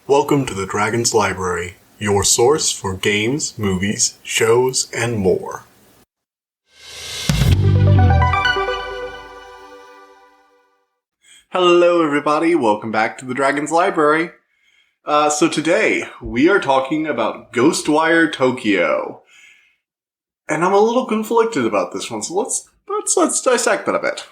Welcome to the Dragon's Library, your source for games, movies, shows, and more. Hello everybody, welcome back to the Dragon's Library. So today, we are talking about Ghostwire Tokyo. And I'm a little conflicted about this one, so let's dissect that a bit.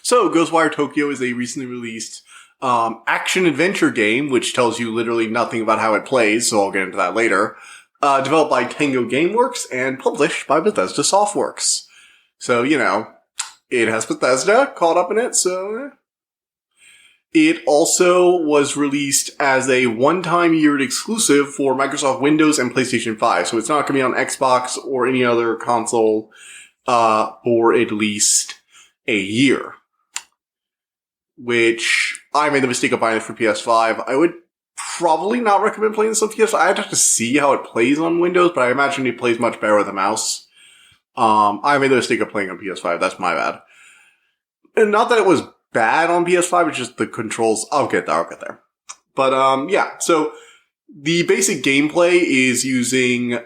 So, Ghostwire Tokyo is a recently released action-adventure game, which tells you literally nothing about how it plays, so I'll get into that later. Developed by Tango Gameworks and published by Bethesda Softworks. So, you know, it has Bethesda caught up in it, so... It also was released as a one-time year exclusive for Microsoft Windows and PlayStation 5, so it's not going to be on Xbox or any other console for at least a year. Which, I made the mistake of buying it for PS5. I would probably not recommend playing this on PS5. I'd have to see how it plays on Windows, but I imagine it plays much better with a mouse. I made the mistake of playing on PS5. That's my bad. And not that it was bad on PS5, it's just the controls. I'll get there. But, yeah. So, the basic gameplay is using,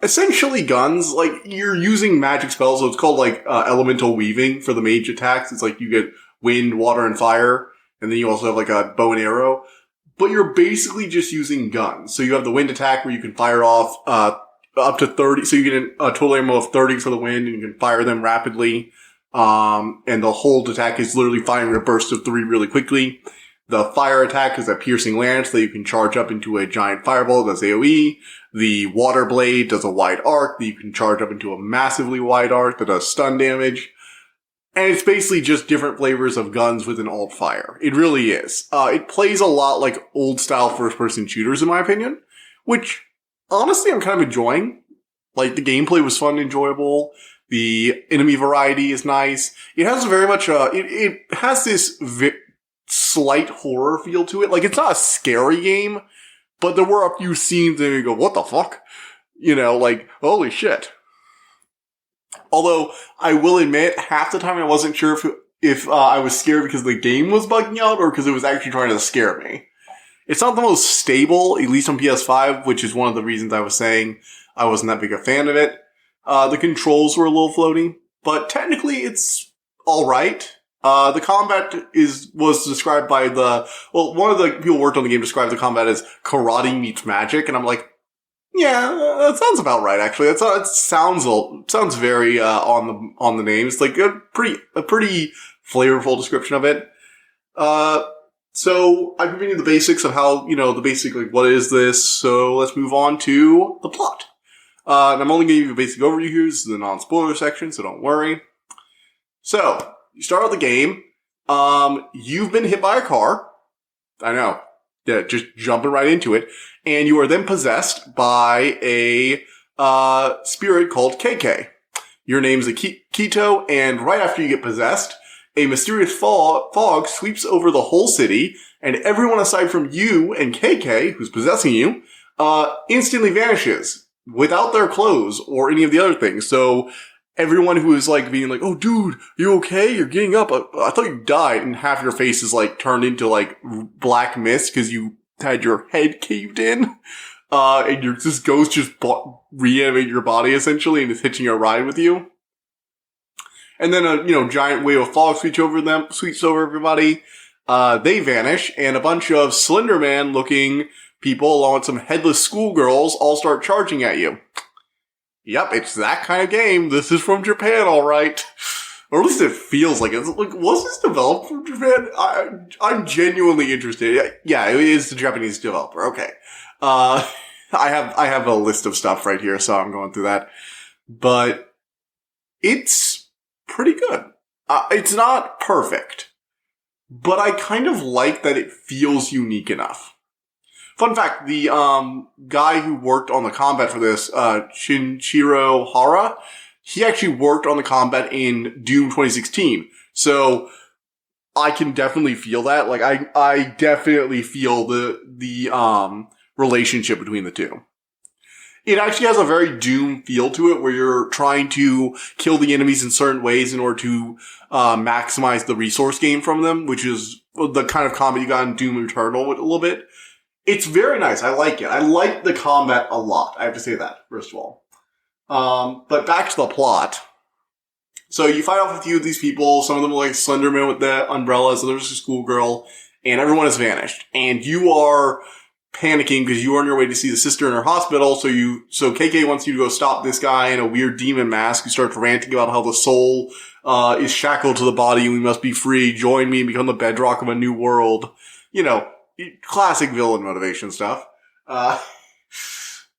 essentially guns. Like, you're using magic spells, so it's called, like, elemental weaving for the mage attacks. It's like you get wind, water, and fire, and then you also have, like, a bow and arrow. But you're basically just using guns. So you have the wind attack where you can fire off, up to 30, so you get a total ammo of 30 for the wind, and you can fire them rapidly. And the hold attack is literally firing a burst of 3 really quickly. The fire attack is a piercing lance that you can charge up into a giant fireball that does AoE. The water blade does a wide arc that you can charge up into a massively wide arc that does stun damage. And it's basically just different flavors of guns with an alt fire. It really is. It plays a lot like old style first person shooters in my opinion, which honestly I'm kind of enjoying. Like the gameplay was fun and enjoyable. The enemy variety is nice. It has very much it has this slight horror feel to it. Like, it's not a scary game, but there were a few scenes that you go, what the fuck? You know, like, holy shit. Although, I will admit, half the time I wasn't sure if I was scared because the game was bugging out or because it was actually trying to scare me. It's not the most stable, at least on PS5, which is one of the reasons I was saying I wasn't that big a fan of it. The controls were a little floaty, but technically it's alright. The combat was described by one of the people who worked on the game described the combat as karate meets magic, and I'm like, yeah, that sounds about right, actually. It sounds very, on the name. It's like a pretty flavorful description of it. So I've given you the basics of how, like, what is this? So let's move on to the plot. And I'm only going to give you a basic overview here. This is the non-spoiler section, so don't worry. So, you start out the game. You've been hit by a car. I know. Yeah, just jumping right into it. And you are then possessed by a spirit called KK. Your name's Akito, and right after you get possessed, a mysterious fog sweeps over the whole city, and everyone aside from you and KK, who's possessing you, instantly vanishes. Without their clothes or any of the other things. So everyone who is like being like, oh dude, you okay? You're getting up. I thought you died. And half your face is like turned into like black mist because you had your head caved in. And this ghost just reanimated your body essentially and is hitching a ride with you. And then a, giant wave of fog sweeps over everybody. They vanish and a bunch of Slender Man looking people, along with some headless schoolgirls, all start charging at you. Yep, it's that kind of game. This is from Japan, alright. Or at least it feels like it. Like, was this developed from Japan? I'm genuinely interested. Yeah, it is the Japanese developer. Okay. I have a list of stuff right here, so I'm going through that. But it's pretty good. It's not perfect. But I kind of like that it feels unique enough. Fun fact, the guy who worked on the combat for this, Shinichiro Hara, he actually worked on the combat in Doom 2016. So I can definitely feel that. Like I definitely feel the relationship between the two. It actually has a very Doom feel to it, where you're trying to kill the enemies in certain ways in order to maximize the resource gain from them, which is the kind of combat you got in Doom Eternal a little bit. It's very nice. I like it. I like the combat a lot. I have to say that, first of all. But back to the plot. So you fight off a few of these people. Some of them are like Slenderman with the umbrellas. Others are schoolgirl. And everyone has vanished. And you are panicking because you are on your way to see the sister in her hospital. So KK wants you to go stop this guy in a weird demon mask who starts ranting about how the soul is shackled to the body and we must be free. Join me and become the bedrock of a new world. You know, classic villain motivation stuff.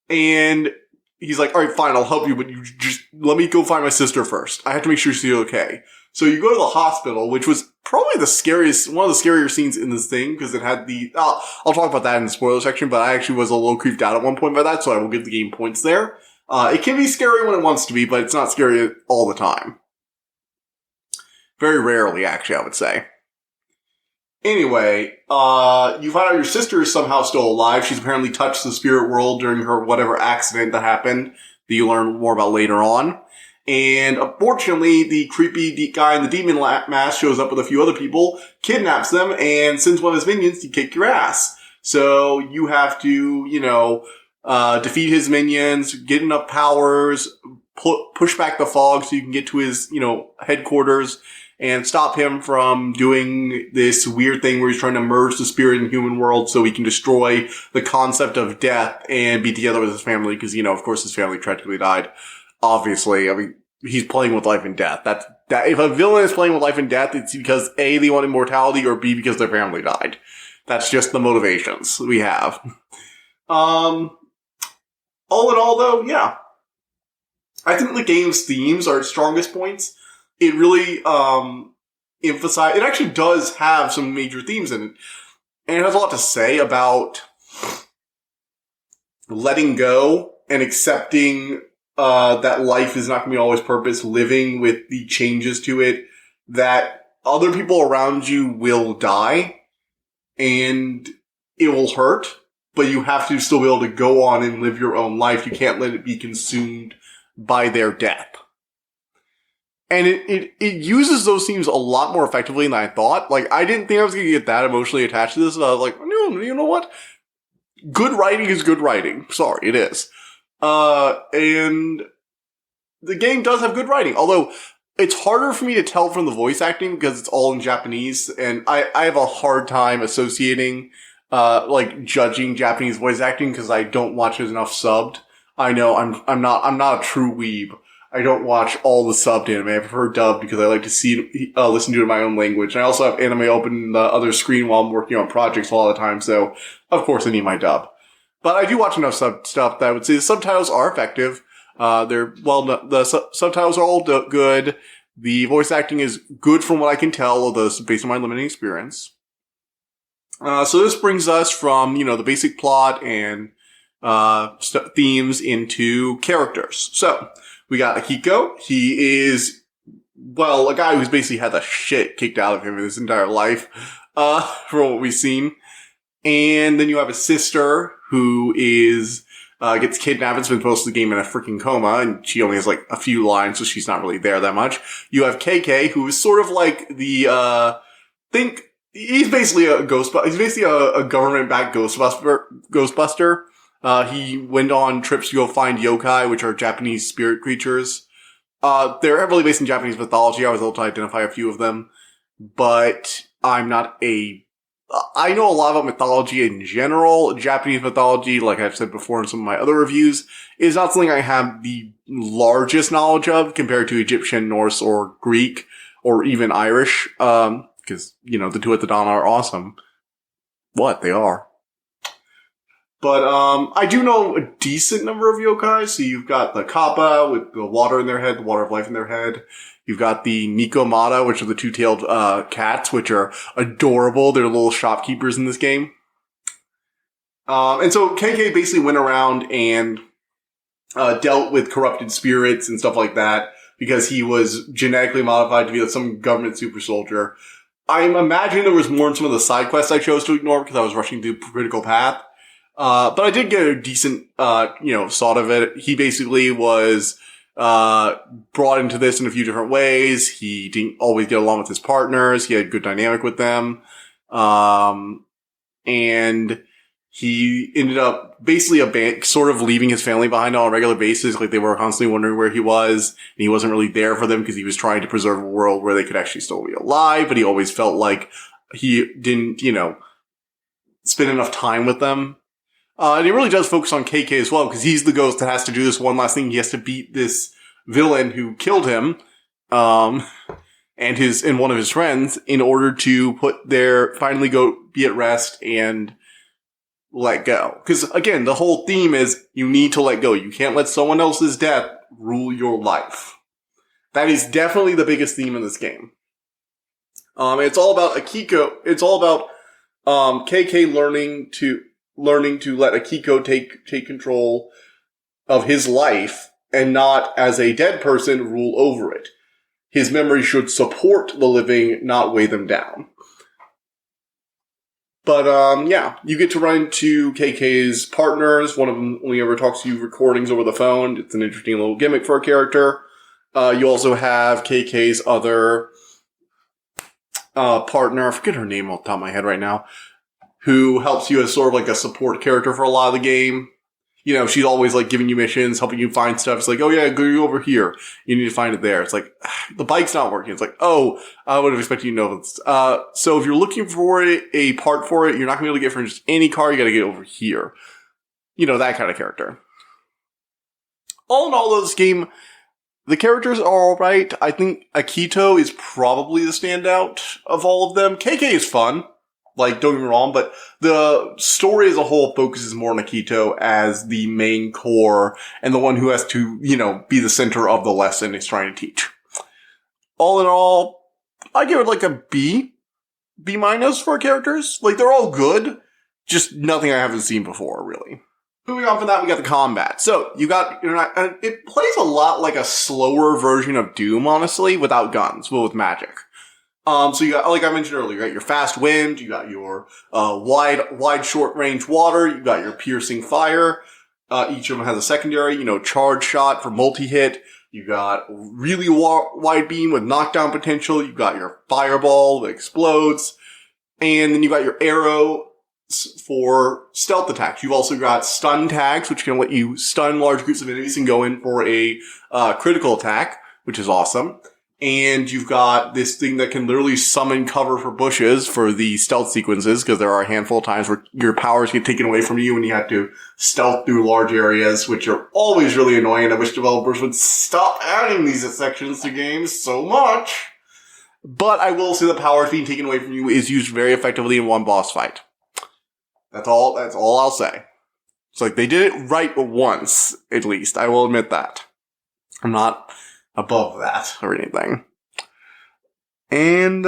And he's like, all right, fine, I'll help you, but you just let me go find my sister first. I have to make sure she's okay. So you go to the hospital, which was probably one of the scarier scenes in this thing, because it had I'll talk about that in the spoiler section, but I actually was a little creeped out at one point by that, so I will give the game points there. It can be scary when it wants to be, but it's not scary all the time. Very rarely, actually, I would say. Anyway, you find out your sister is somehow still alive. She's apparently touched the spirit world during her whatever accident that happened that you learn more about later on. And unfortunately, the creepy guy in the demon mask shows up with a few other people, kidnaps them, and sends one of his minions to kick your ass. So you have to, defeat his minions, get enough powers, push back the fog so you can get to his, headquarters, and stop him from doing this weird thing where he's trying to merge the spirit and human world so he can destroy the concept of death and be together with his family, because, of course his family tragically died. Obviously, I mean, he's playing with life and death. That if a villain is playing with life and death, it's because A, they want immortality, or B, because their family died. That's just the motivations we have. All in all, though, yeah. I think the game's themes are its strongest points. It really it actually does have some major themes in it. And it has a lot to say about letting go and accepting that life is not going to be always purpose, living with the changes to it, that other people around you will die, and it will hurt, but you have to still be able to go on and live your own life. You can't let it be consumed by their death. And it uses those themes a lot more effectively than I thought. Like, I didn't think I was going to get that emotionally attached to this. And I was like, no, you know what? Good writing is good writing. Sorry, it is. And the game does have good writing, although it's harder for me to tell from the voice acting because it's all in Japanese, and I have a hard time associating, judging Japanese voice acting because I don't watch it enough subbed. I know I'm not a true weeb. I don't watch all the subbed anime. I prefer dubbed because I like to listen to it in my own language. And I also have anime open in the other screen while I'm working on projects all the time, so of course I need my dub. But I do watch enough stuff that I would say the subtitles are effective. The subtitles are all good. The voice acting is good from what I can tell, although this is based on my limited experience. So this brings us from, the basic plot and themes into characters. So we got Akiko. He is, a guy who's basically had the shit kicked out of him in his entire life, from what we've seen. And then you have a sister who is, gets kidnapped and spends most of the game in a freaking coma, and she only has a few lines, so she's not really there that much. You have KK, who is sort of like the, he's basically a Ghostbuster. He's basically a government-backed Ghostbuster. He went on trips to go find yokai, which are Japanese spirit creatures. They're heavily based in Japanese mythology. I was able to identify a few of them, but I know a lot about mythology in general. Japanese mythology, like I've said before in some of my other reviews, is not something I have the largest knowledge of compared to Egyptian, Norse, or Greek, or even Irish, because, the two at the dawn are awesome. What? They are. But, I do know a decent number of yokai. So you've got the Kappa with the water in their head, the water of life in their head. You've got the Nikomata, which are the two-tailed, cats, which are adorable. They're little shopkeepers in this game. And so KK basically went around and, dealt with corrupted spirits and stuff like that because he was genetically modified to be some government super soldier. I'm imagining there was more in some of the side quests I chose to ignore because I was rushing through Critical Path. But I did get a decent, thought of it. He basically was, brought into this in a few different ways. He didn't always get along with his partners. He had a good dynamic with them. And he ended up basically sort of leaving his family behind on a regular basis. Like, they were constantly wondering where he was, and he wasn't really there for them because he was trying to preserve a world where they could actually still be alive, but he always felt like he didn't, spend enough time with them. And he really does focus on KK as well, because he's the ghost that has to do this one last thing. He has to beat this villain who killed him, and one of his friends, in order to finally go be at rest and let go. Because, again, the whole theme is you need to let go. You can't let someone else's death rule your life. That is definitely the biggest theme in this game. It's all about Akiko. It's all about KK learning to let Akiko take control of his life and not, as a dead person, rule over it. His memory should support the living, not weigh them down. But, you get to run into KK's partners. One of them only ever talks to you recordings over the phone. It's an interesting little gimmick for a character. You also have KK's other, partner. I forget her name off the top of my head right now, who helps you as sort of like a support character for a lot of the game. She's always like giving you missions, helping you find stuff. It's like, oh yeah, go over here. You need to find it there. It's like, the bike's not working. It's like, oh, I would have expected you to know this. So if you're looking for a part for it, you're not going to be able to get from just any car. You got to get over here. That kind of character. All in all, this game, the characters are alright. I think Akito is probably the standout of all of them. KK is fun. Like, don't get me wrong, but the story as a whole focuses more on Akito as the main core and the one who has to, be the center of the lesson it's trying to teach. All in all, I give it like a B minus for characters. Like, they're all good, just nothing I haven't seen before, really. Moving on from that, we got the combat. So, it plays a lot like a slower version of Doom, honestly, without guns, but with magic. So you got, like I mentioned earlier, you got your fast wind, you got your, wide short range water, you got your piercing fire. Each of them has a secondary, charge shot for multi-hit. You got really wide beam with knockdown potential. You got your fireball that explodes. And then you got your arrow for stealth attacks. You've also got stun tags, which can let you stun large groups of enemies and go in for a, critical attack, which is awesome. And you've got this thing that can literally summon cover for bushes for the stealth sequences, because there are a handful of times where your powers get taken away from you and you have to stealth through large areas, which are always really annoying. I wish developers would stop adding these sections to games so much. But I will say the powers being taken away from you is used very effectively in one boss fight. That's all I'll say. It's like they did it right once, at least. I will admit that. I'm not above that or anything. And,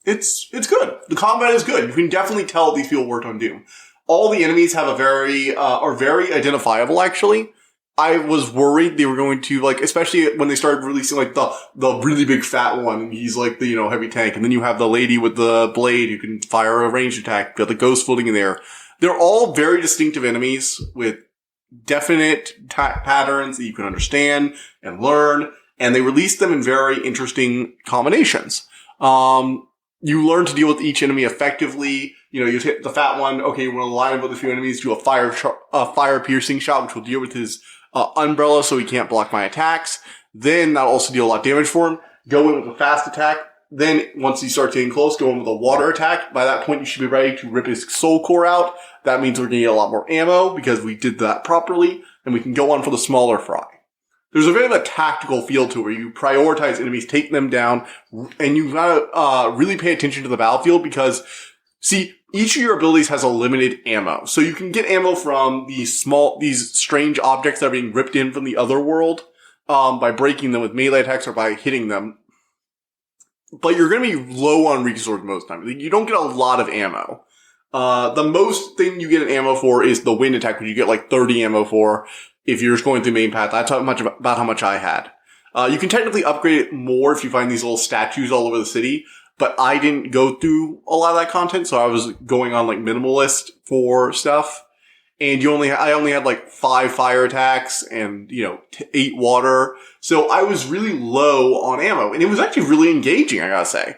it's good. The combat is good. You can definitely tell these people worked on Doom. All the enemies have are very identifiable, actually. I was worried they were going to, like, especially when they started releasing, like, the really big fat one. He's like the, heavy tank. And then you have the lady with the blade who can fire a ranged attack. You got the ghost floating in there. They're all very distinctive enemies with definite patterns that you can understand and learn, and they release them in very interesting combinations. You learn to deal with each enemy effectively. You hit the fat one. Okay, you want to line up with a few enemies, do a fire piercing shot, which will deal with his umbrella, so he can't block my attacks. Then that'll also deal a lot of damage for him. Go in with a fast attack. Then, once he starts getting close, go in with a water attack. By that point, you should be ready to rip his soul core out. That means we're going to get a lot more ammo, because we did that properly, and we can go on for the smaller fry. There's a bit of a tactical feel to it, where you prioritize enemies, take them down, and you've got to really pay attention to the battlefield, because, see, each of your abilities has a limited ammo. So you can get ammo from these strange objects that are being ripped in from the other world, by breaking them with melee attacks or by hitting them. But you're going to be low on resources most times. You don't get a lot of ammo. The most thing you get an ammo for is the wind attack, which you get like 30 ammo for if you're just going through the main path. That's about how much I had. You can technically upgrade it more if you find these little statues all over the city. but I didn't go through a lot of that content, so I was going on like minimalist for stuff. And I only had like 5 fire attacks and, 8 water. So I was really low on ammo, and it was actually really engaging, I gotta say.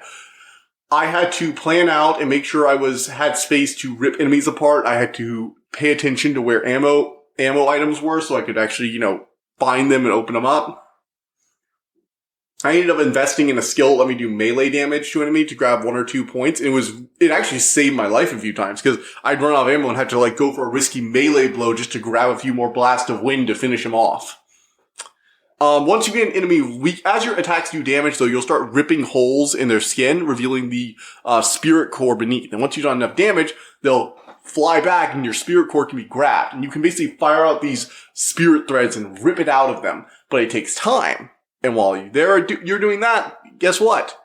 I had to plan out and make sure had space to rip enemies apart. I had to pay attention to where ammo items were so I could actually, find them and open them up. I ended up investing in a skill that let me do melee damage to an enemy to grab 1 or 2 points. It actually saved my life a few times because I'd run out of ammo and had to like go for a risky melee blow just to grab a few more blasts of wind to finish him off. Once you get an enemy weak, as your attacks do damage though, you'll start ripping holes in their skin, revealing the spirit core beneath. And once you've done enough damage, they'll fly back and your spirit core can be grabbed. And you can basically fire out these spirit threads and rip it out of them. But it takes time. And while you're doing that, guess what?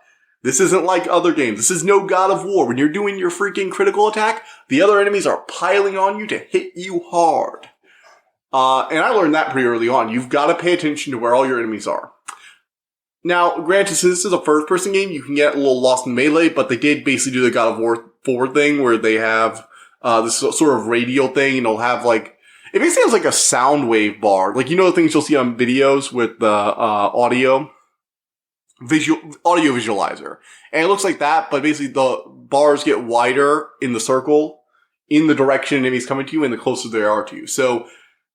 This isn't like other games. This is no God of War. When you're doing your freaking critical attack, the other enemies are piling on you to hit you hard. And I learned that pretty early on. You've got to pay attention to where all your enemies are. Now, granted, since this is a first-person game, you can get a little lost in melee, but they did basically do the God of War 4 thing where they have this sort of radial thing, and they'll have like, it basically has like a sound wave bar. Like, the things you'll see on videos with the audio visualizer. And it looks like that, but basically the bars get wider in the circle in the direction enemies coming to you and the closer they are to you. So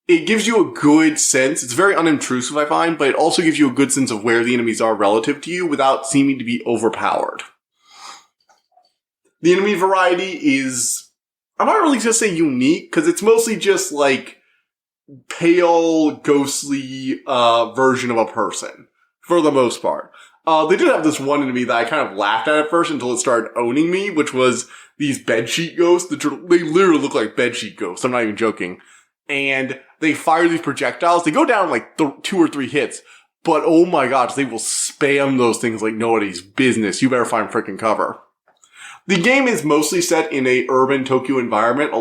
it gives you a good sense. It's very unintrusive, I find, but it also gives you a good sense of where the enemies are relative to you without seeming to be overpowered. The enemy variety is, I'm not really going to say unique, because it's mostly just like pale, ghostly version of a person, for the most part. They did have this one enemy that I kind of laughed at first until it started owning me, which was these bedsheet ghosts. They literally look like bedsheet ghosts. I'm not even joking. And they fire these projectiles. They go down in like 2 or 3 hits. But oh my gosh, they will spam those things like nobody's business. You better find freaking cover. The game is mostly set in a urban Tokyo environment.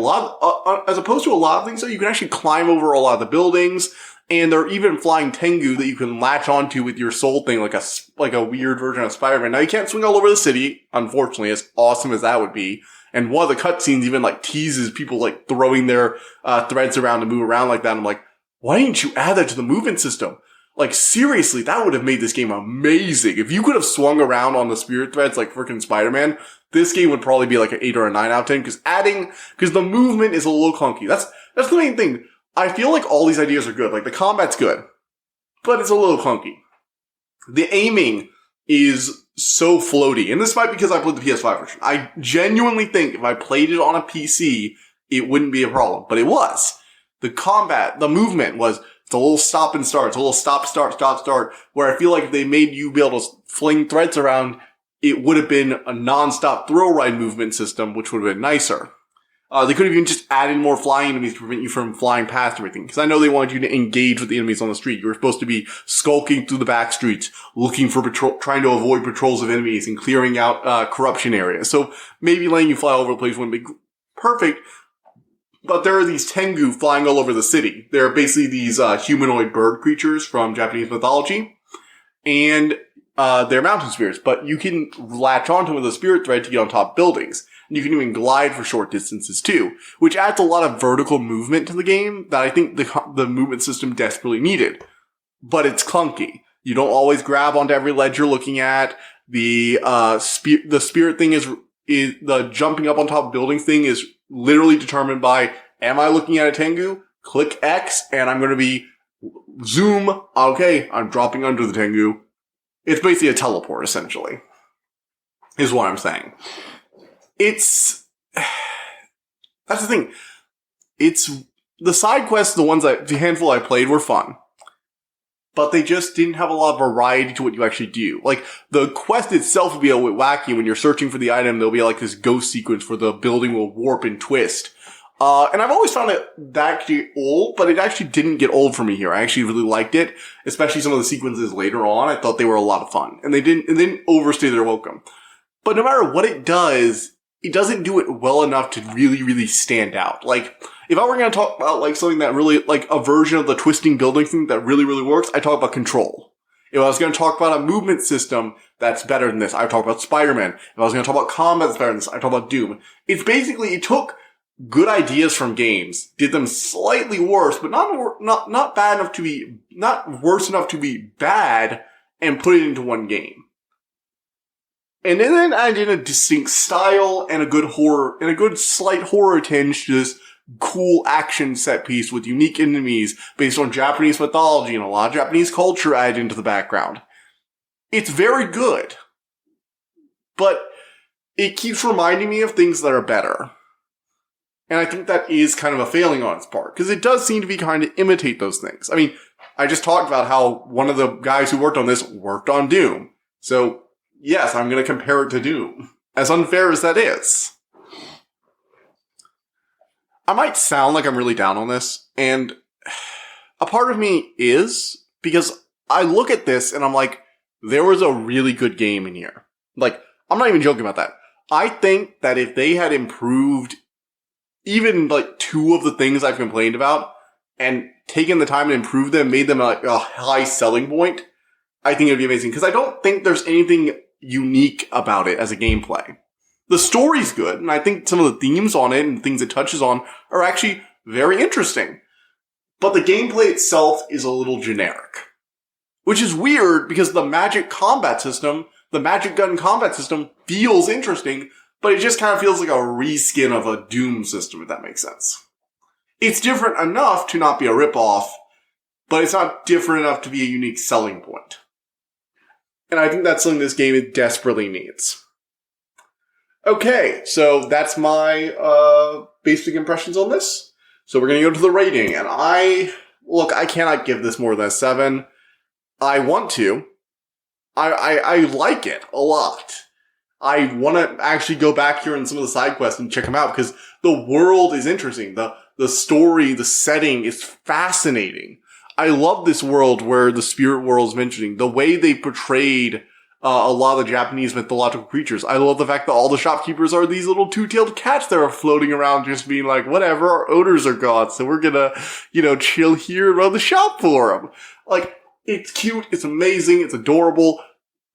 As opposed to a lot of things, though, you can actually climb over a lot of the buildings, and there are even flying Tengu that you can latch onto with your soul thing, like a weird version of Spider-Man. Now, you can't swing all over the city, unfortunately, as awesome as that would be. And one of the cutscenes even like teases people like throwing their threads around to move around like that. And I'm like, why didn't you add that to the movement system? Like, seriously, that would have made this game amazing. If you could have swung around on the spirit threads like freaking Spider-Man, this game would probably be like an 8 or a 9 out of 10, because the movement is a little clunky. That's the main thing. I feel like all these ideas are good. Like, the combat's good, but it's a little clunky. The aiming is so floaty, and this might be because I played the PS5 version. I genuinely think if I played it on a PC, it wouldn't be a problem, but it was. The movement was, it's a little stop and start. It's a little stop, start, where I feel like if they made you be able to fling threads around, it would have been a non-stop throw ride movement system, which would have been nicer. They could have even just added more flying enemies to prevent you from flying past everything. Because I know they wanted you to engage with the enemies on the street. You were supposed to be skulking through the back streets, looking for trying to avoid patrols of enemies and clearing out corruption areas. So maybe letting you fly over the place wouldn't be perfect. But there are these Tengu flying all over the city. They're basically these humanoid bird creatures from Japanese mythology. And they're mountain spirits. But you can latch onto them with a spirit thread to get on top buildings. And you can even glide for short distances too. Which adds a lot of vertical movement to the game that I think the movement system desperately needed. But it's clunky. You don't always grab onto every ledge you're looking at. The spirit thing is the jumping up on top of buildings thing is literally determined by, am I looking at a Tengu? Click X, and I'm going to be zoom. Okay, I'm dropping under the Tengu. It's basically a teleport, essentially, is what I'm saying. That's the thing. It's the side quests, the handful I played were fun, but they just didn't have a lot of variety to what you actually do. Like, the quest itself will be a bit wacky. When you're searching for the item, there'll be like this ghost sequence where the building will warp and twist. And I've always found that actually old, but it actually didn't get old for me here. I actually really liked it, especially some of the sequences later on. I thought they were a lot of fun, and they didn't overstay their welcome. But no matter what it doesn't do it well enough to really, really stand out. Like, if I were going to talk about like something that really, like a version of the twisting building thing that really, really works, I talk about Control. If I was going to talk about a movement system that's better than this, I would talk about Spider-Man. If I was going to talk about combat that's better than this, I'd talk about Doom. It's basically, it took good ideas from games, did them slightly worse, but not bad enough to be, not worse enough to be bad, and put it into one game. And then added in a distinct style and a good slight horror tinge to this cool action set piece with unique enemies based on Japanese mythology and a lot of Japanese culture added into the background. It's very good. But it keeps reminding me of things that are better. And I think that is kind of a failing on its part, because it does seem to be trying to imitate those things. I mean, I just talked about how one of the guys who worked on this worked on Doom. So, yes, I'm going to compare it to Doom. As unfair as that is. I might sound like I'm really down on this, and a part of me is, because I look at this and I'm like, there was a really good game in here. Like, I'm not even joking about that. I think that if they had improved even like two of the things I've complained about and taken the time to improve them, made them like a high selling point, I think it would be amazing. Because I don't think there's anything unique about it as a gameplay. The story's good, and I think some of the themes on it and things it touches on are actually very interesting. But the gameplay itself is a little generic. Which is weird, because the magic combat system, the magic gun combat system, feels interesting, but it just kind of feels like a reskin of a Doom system, if that makes sense. It's different enough to not be a ripoff, but it's not different enough to be a unique selling point. And I think that's something this game desperately needs. Okay, so that's my basic impressions on this. So we're going to go to the rating, and I cannot give this more than a 7. I want to. I like it a lot. I want to actually go back here in some of the side quests and check them out, because the world is interesting. The story, the setting is fascinating. I love this world where the spirit world is mentioning. The way they portrayed a lot of the Japanese mythological creatures. I love the fact that all the shopkeepers are these little two-tailed cats that are floating around just being like, whatever, our odors are gone, so we're gonna, chill here and run the shop for them. Like, it's cute, it's amazing, it's adorable,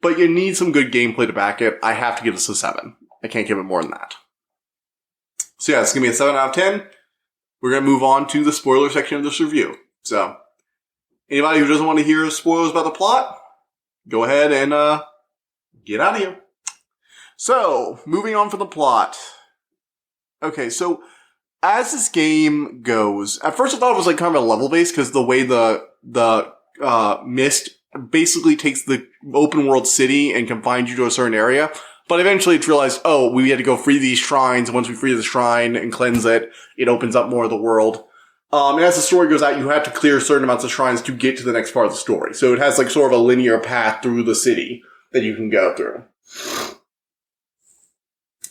but you need some good gameplay to back it. I have to give this a 7. I can't give it more than that. So yeah, it's gonna be a 7 out of 10. We're gonna move on to the spoiler section of this review. So, anybody who doesn't want to hear spoilers about the plot, go ahead and, get out of here. So, moving on from the plot. Okay, so, as this game goes, at first I thought it was like kind of a level base, because the way the mist basically takes the open world city and confines you to a certain area. But eventually it's realized, oh, we had to go free these shrines. And once we free the shrine and cleanse it, it opens up more of the world. And as the story goes out, you have to clear certain amounts of shrines to get to the next part of the story. So it has like sort of a linear path through the city that you can go through.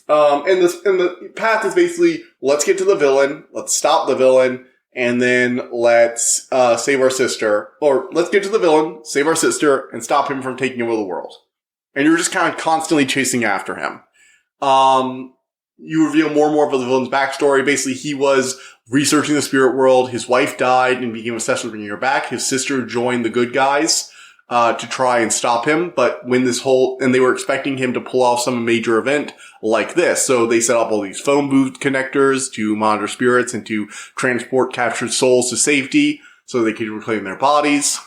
And the path is basically, let's get to the villain, let's stop the villain, and then let's save our sister. Or let's get to the villain, save our sister, and stop him from taking over the world. And you're just kind of constantly chasing after him. You reveal more and more of the villain's backstory. Basically, he was researching the spirit world. His wife died and became obsessed with bringing her back. His sister joined the good guys to try and stop him. But when and they were expecting him to pull off some major event like this. So they set up all these phone booth connectors to monitor spirits and to transport captured souls to safety so they could reclaim their bodies.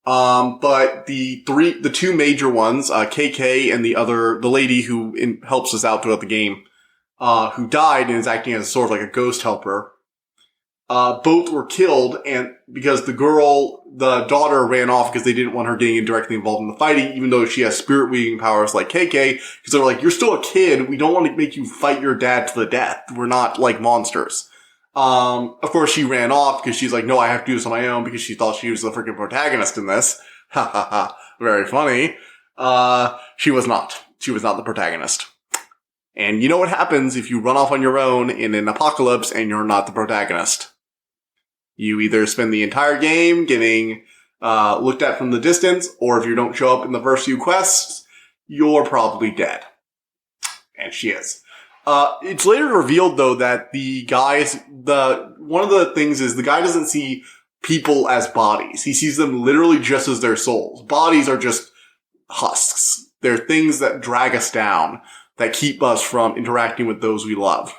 But the two major ones, KK and the lady who helps us out throughout the game, who died and is acting as sort of like a ghost helper, both were killed, and because the daughter ran off because they didn't want her getting directly involved in the fighting, even though she has spirit weaving powers like KK, because they were like, you're still a kid, we don't want to make you fight your dad to the death, we're not like monsters. Of course she ran off because she's like, no, I have to do this on my own, because she thought she was the freaking protagonist in this. Ha ha ha. Very funny. She was not. She was not the protagonist. And you know what happens if you run off on your own in an apocalypse and you're not the protagonist. You either spend the entire game getting looked at from the distance, or if you don't show up in the first few quests, you're probably dead. And she is. It's later revealed, though, that one of the things is the guy doesn't see people as bodies. He sees them literally just as their souls. Bodies are just husks. They're things that drag us down, that keep us from interacting with those we love.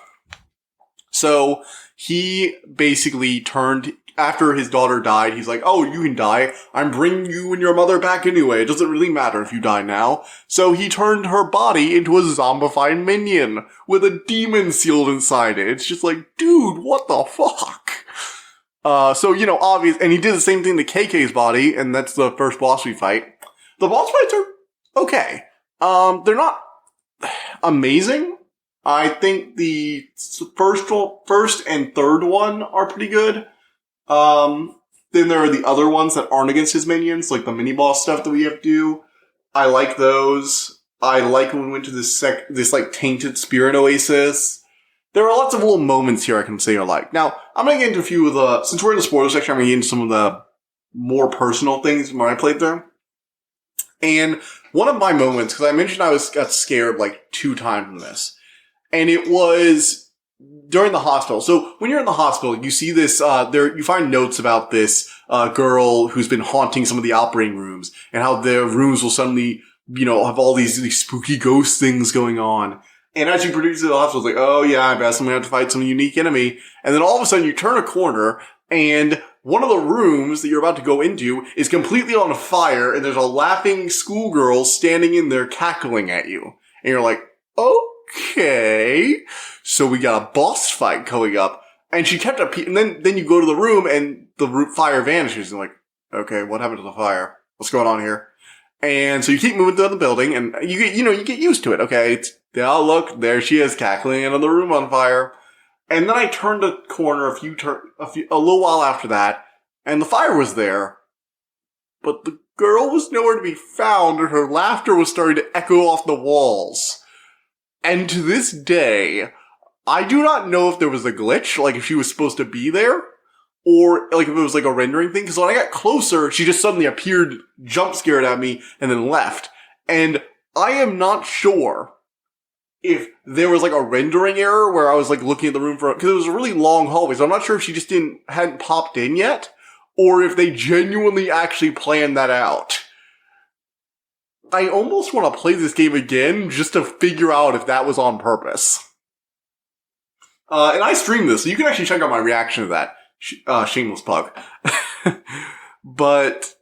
So he basically turned, after his daughter died, he's like, oh, you can die. I'm bringing you and your mother back anyway. It doesn't really matter if you die now. So he turned her body into a zombified minion with a demon sealed inside it. It's just like, dude, what the fuck? So, obvious, and he did the same thing to KK's body, and that's the first boss we fight. The boss fights are okay. They're not amazing. I think the first and third one are pretty good. Then there are the other ones that aren't against his minions, like the mini-boss stuff that we have to do. I like those. I like when we went to this like tainted spirit oasis. There are lots of little moments here I can say I like. Now, I'm gonna get into a few of the, since we're in the spoiler section, I'm gonna get into some of the more personal things when I played through. And one of my moments, because I mentioned I got scared like 2 times in this, and it was during the hospital. So when you're in the hospital, you see this, you find notes about this, girl who's been haunting some of the operating rooms, and how their rooms will suddenly, have all these spooky ghost things going on. And as you produce the hospital, it's like, oh yeah, I guess I'm gonna have to fight some unique enemy. And then all of a sudden you turn a corner, and one of the rooms that you're about to go into is completely on fire, and there's a laughing schoolgirl standing in there cackling at you. And you're like, okay. So we got a boss fight coming up. And she kept and then you go to the room, and the fire vanishes. And like, okay, what happened to the fire? What's going on here? And so you keep moving through the building, and you get used to it. Okay, oh look, there she is cackling in the room on fire. And then I turned a corner a little while after that, and the fire was there, but the girl was nowhere to be found, and her laughter was starting to echo off the walls. And to this day, I do not know if there was a glitch, like if she was supposed to be there, or like if it was like a rendering thing, because when I got closer, she just suddenly appeared, jump scared at me, and then left. And I am not sure if there was like a rendering error where I was like looking at the room because it was a really long hallway, so I'm not sure if she just hadn't popped in yet, or if they genuinely actually planned that out. I almost want to play this game again just to figure out if that was on purpose. And I streamed this, so you can actually check out my reaction to that. Shameless plug. But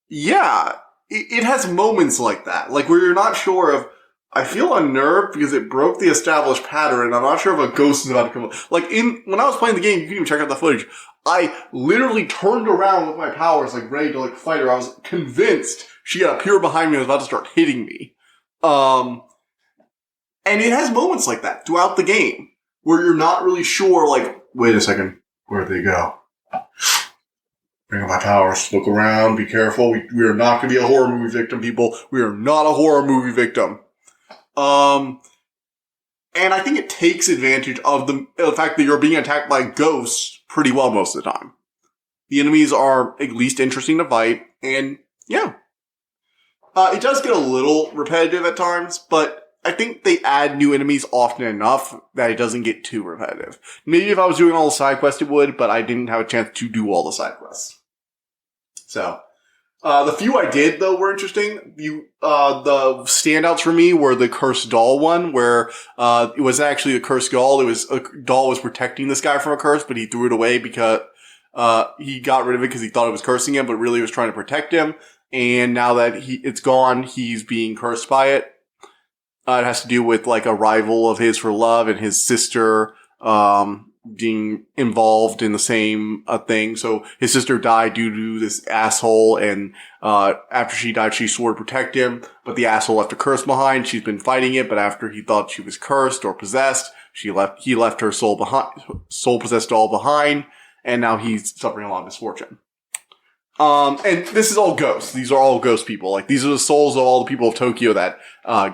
yeah, it has moments like that, like where you're not sure of, I feel unnerved because it broke the established pattern, and I'm not sure if a ghost is about to come up. Like when I was playing the game, you can even check out the footage, I literally turned around with my powers, like ready to like fight her. I was convinced she had appeared behind me and was about to start hitting me. And it has moments like that throughout the game where you're not really sure, like, wait a second, where'd they go? Bring up my powers, look around, be careful. We are not going to be a horror movie victim, people. We are not a horror movie victim. And I think it takes advantage of the fact that you're being attacked by ghosts pretty well most of the time. The enemies are at least interesting to fight, and yeah. It does get a little repetitive at times, but I think they add new enemies often enough that it doesn't get too repetitive. Maybe if I was doing all the side quests it would, but I didn't have a chance to do all the side quests. So, the few I did, though, were interesting. The standouts for me were the cursed doll one, where, it was actually a cursed doll. A doll was protecting this guy from a curse, but he threw it away because, he got rid of it because he thought it was cursing him, but really was trying to protect him. And now that it's gone, he's being cursed by it. It has to do with, like, a rival of his for love and his sister, being involved in the same thing. So his sister died due to this asshole, and after she died, she swore to protect him, but the asshole left a curse behind. She's been fighting it, but after he thought she was cursed or possessed, he left her soul possessed doll behind, and now he's suffering a lot of misfortune. And this is all ghosts. These are all ghost people. Like, these are the souls of all the people of Tokyo that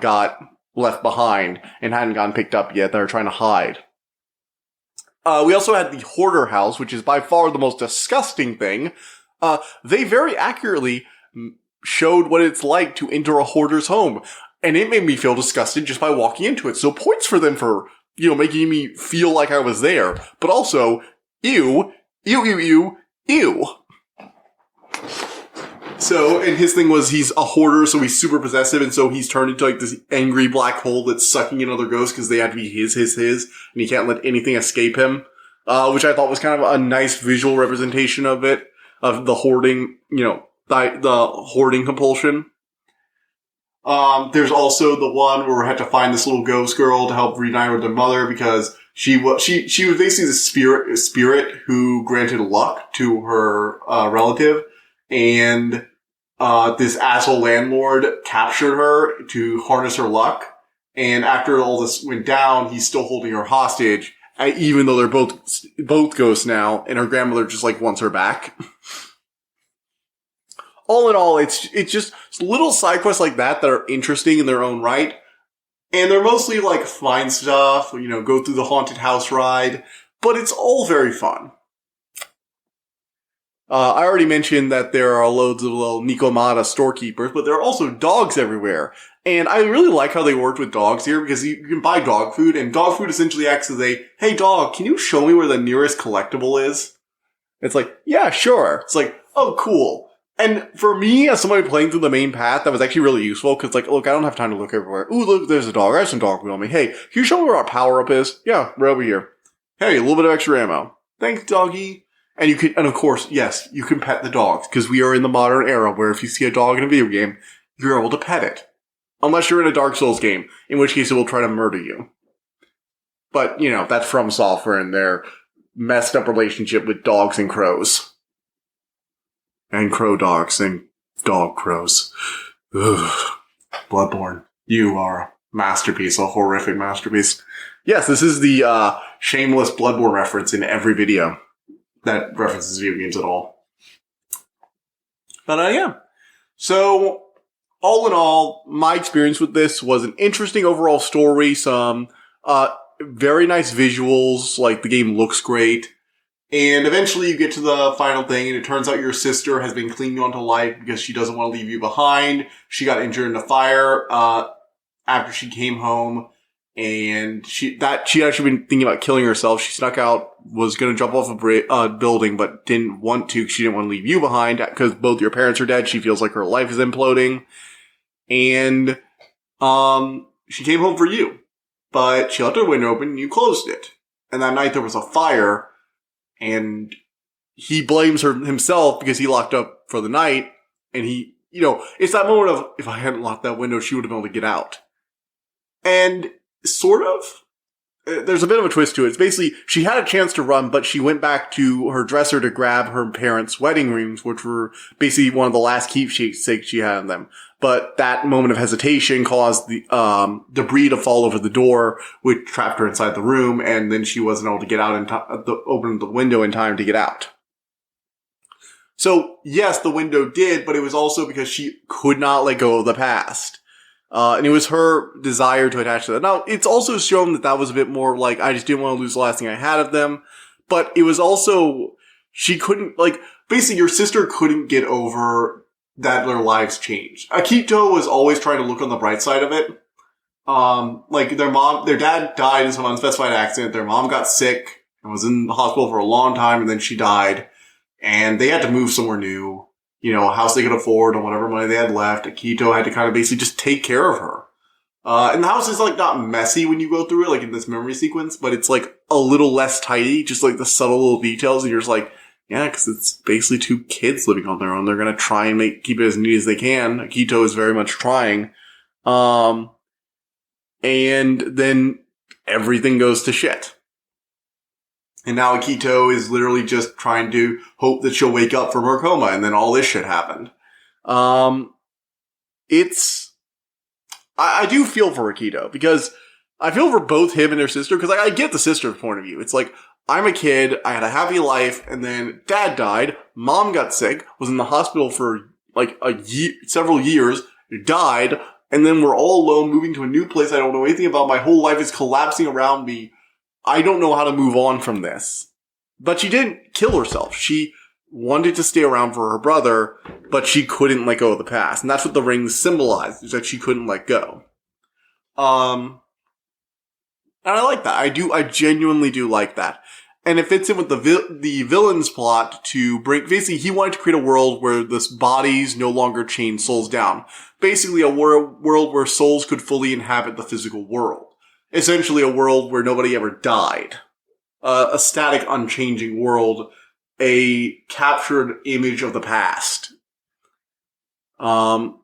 got left behind and hadn't gotten picked up yet, that are trying to hide. We also had the Hoarder House, which is by far the most disgusting thing. They very accurately showed what it's like to enter a hoarder's home, and it made me feel disgusted just by walking into it. So points for them for, making me feel like I was there. But also, ew, ew, ew, ew, ew. So, and his thing was he's a hoarder, so he's super possessive, and so he's turned into like this angry black hole that's sucking in other ghosts because they have to be his, and he can't let anything escape him. Which I thought was kind of a nice visual representation of it, of the hoarding, the hoarding compulsion. There's also the one where we had to find this little ghost girl to help reunite with their mother because she was basically the spirit who granted luck to her relative, and this asshole landlord captured her to harness her luck. And after all this went down, he's still holding her hostage, even though they're both ghosts now, and her grandmother just like wants her back. All in all, it's just little side quests like that are interesting in their own right. And they're mostly like find stuff, go through the haunted house ride, but it's all very fun. I already mentioned that there are loads of little Nikomata storekeepers, but there are also dogs everywhere. And I really like how they worked with dogs here because you can buy dog food, and dog food essentially acts as hey dog, can you show me where the nearest collectible is? It's like, yeah, sure. It's like, oh, cool. And for me, as somebody playing through the main path, that was actually really useful because, look, I don't have time to look everywhere. Ooh, look, there's a dog. I have some dog food on me. Hey, can you show me where our power-up is? Yeah, right over here. Hey, a little bit of extra ammo. Thanks, doggy. And and of course, yes, you can pet the dogs because we are in the modern era where if you see a dog in a video game, you're able to pet it. Unless you're in a Dark Souls game, in which case it will try to murder you. But, that's From Software and their messed up relationship with dogs and crows. And crow dogs and dog crows. Ugh. Bloodborne. You are a masterpiece, a horrific masterpiece. Yes, this is the shameless Bloodborne reference in every video that references video games at all. But yeah. So, all in all, my experience with this was an interesting overall story, some very nice visuals, like the game looks great. And eventually you get to the final thing, and it turns out your sister has been clinging on to life because she doesn't want to leave you behind. She got injured in a fire after she came home, and she actually been thinking about killing herself. She snuck out, was going to jump off a building, but didn't want to because she didn't want to leave you behind because both your parents are dead. She feels like her life is imploding. And she came home for you, but she left her window open and you closed it. And that night there was a fire. And he blames himself because he locked up for the night. And it's that moment of, if I hadn't locked that window, she would have been able to get out. And sort of, there's a bit of a twist to it. It's basically, she had a chance to run, but she went back to her dresser to grab her parents' wedding rings, which were basically one of the last keepsakes she had in them. But that moment of hesitation caused the debris to fall over the door, which trapped her inside the room, and then she wasn't able to get out open the window in time to get out. So, yes, the window did, but it was also because she could not let go of the past. And it was her desire to attach to that. Now, it's also shown that was a bit more like, I just didn't want to lose the last thing I had of them. But it was also, she couldn't, basically your sister couldn't get over that their lives changed. Akito was always trying to look on the bright side of it. Their dad died in some unspecified accident. Their mom got sick and was in the hospital for a long time, and then she died. And they had to move somewhere new. A house they could afford and whatever money they had left. Akito had to kind of basically just take care of her. And the house is not messy when you go through it, in this memory sequence, but it's a little less tidy, just the subtle little details, and you're just yeah, because it's basically two kids living on their own. They're going to try and keep it as neat as they can. Akito is very much trying. And then everything goes to shit. And now Akito is literally just trying to hope that she'll wake up from her coma, and then all this shit happened. I do feel for Akito, because I feel for both him and their sister, because I get the sister's point of view. It's I'm a kid, I had a happy life, and then dad died, mom got sick, was in the hospital for several years, died, and then we're all alone, moving to a new place I don't know anything about. My whole life is collapsing around me. I don't know how to move on from this. But she didn't kill herself. She wanted to stay around for her brother, but she couldn't let go of the past. And that's what the rings symbolize, is that she couldn't let go. And I like that. I genuinely do like that. And it fits in with the villain's plot to break. Basically, he wanted to create a world where this bodies no longer chain souls down. Basically, a world where souls could fully inhabit the physical world. Essentially, a world where nobody ever died. A static, unchanging world. A captured image of the past. And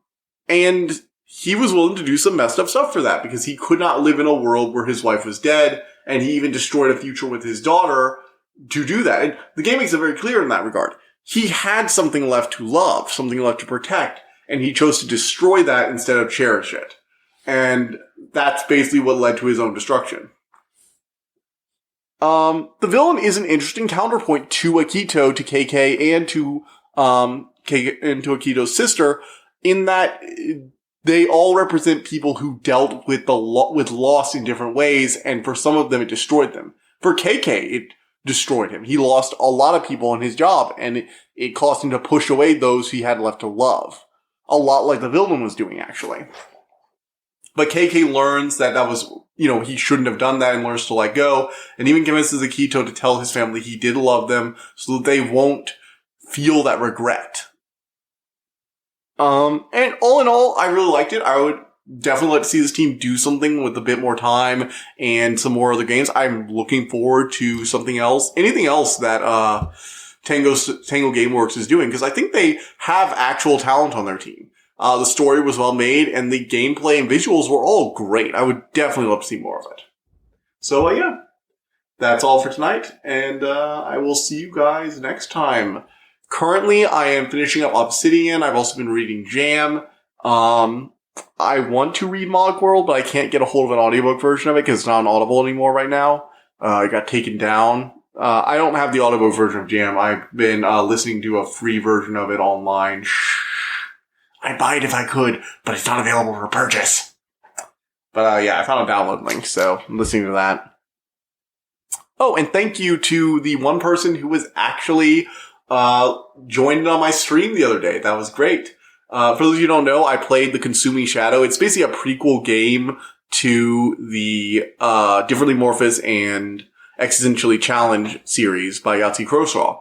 he was willing to do some messed up stuff for that because he could not live in a world where his wife was dead, and he even destroyed a future with his daughter to do that. And the game makes it very clear in that regard. He had something left to love, something left to protect, and he chose to destroy that instead of cherish it. And that's basically what led to his own destruction. The villain is an interesting counterpoint to Akito, to KK, and to Akito's sister, in that they all represent people who dealt with with loss in different ways, and for some of them it destroyed them. For KK, it destroyed him. He lost a lot of people in his job, and it caused him to push away those he had left to love. A lot like the villain was doing, actually. But KK learns that was, he shouldn't have done that, and learns to let go, and even convinces Akito to tell his family he did love them so that they won't feel that regret. And all in all, I really liked it. I would definitely like to see this team do something with a bit more time and some more other games. I'm looking forward to something else, anything else that, Tango Gameworks is doing, because I think they have actual talent on their team. The story was well made, and the gameplay and visuals were all great. I would definitely love to see more of it. So, yeah. That's all for tonight, and I will see you guys next time. Currently, I am finishing up Obsidian. I've also been reading Jam. I want to read Mog World, but I can't get a hold of an audiobook version of it because it's not on Audible anymore right now. It got taken down. I don't have the audiobook version of Jam. I've been listening to a free version of it online. I'd buy it if I could, but it's not available for purchase. But yeah, I found a download link, so I'm listening to that. Oh, and thank you to the one person who was actually joined on my stream the other day. That was great. For those of you who don't know, I played The Consuming Shadow. It's basically a prequel game to the Differently Morphous and Existentially Challenge series by Yahtzee Croshaw.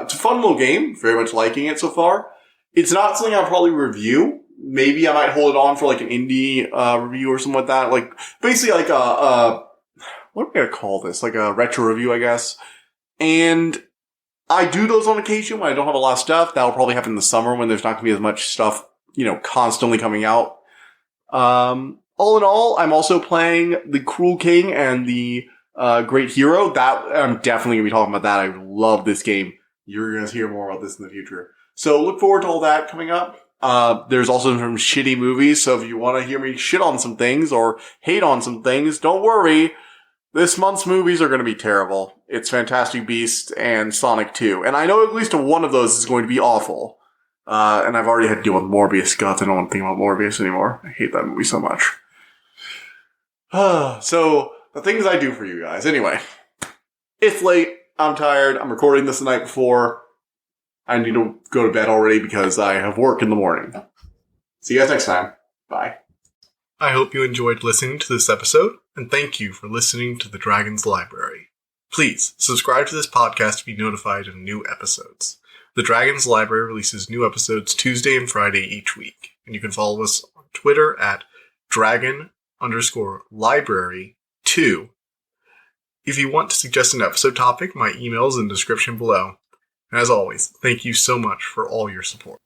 It's a fun little game. Very much liking it so far. It's not something I'll probably review. Maybe I might hold it on for like an indie review or something like that. Like basically like what am I gonna call this? Like a retro review, I guess. And I do those on occasion when I don't have a lot of stuff. That'll probably happen in the summer when there's not gonna be as much stuff, constantly coming out. All in all, I'm also playing The Cruel King and the Great Hero. That I'm definitely gonna be talking about that. I love this game. You're gonna hear more about this in the future. So look forward to all that coming up. There's also some shitty movies, so if you want to hear me shit on some things or hate on some things, don't worry. This month's movies are going to be terrible. It's Fantastic Beasts and Sonic 2. And I know at least one of those is going to be awful. And I've already had to deal with Morbius. God, I don't want to think about Morbius anymore. I hate that movie so much. So, the things I do for you guys. Anyway, it's late. I'm tired. I'm recording this the night before. I need to go to bed already because I have work in the morning. See you guys next time. Bye. I hope you enjoyed listening to this episode, and thank you for listening to The Dragon's Library. Please subscribe to this podcast to be notified of new episodes. The Dragon's Library releases new episodes Tuesday and Friday each week, and you can follow us on Twitter at dragon_library2. If you want to suggest an episode topic, my email is in the description below. And as always, thank you so much for all your support.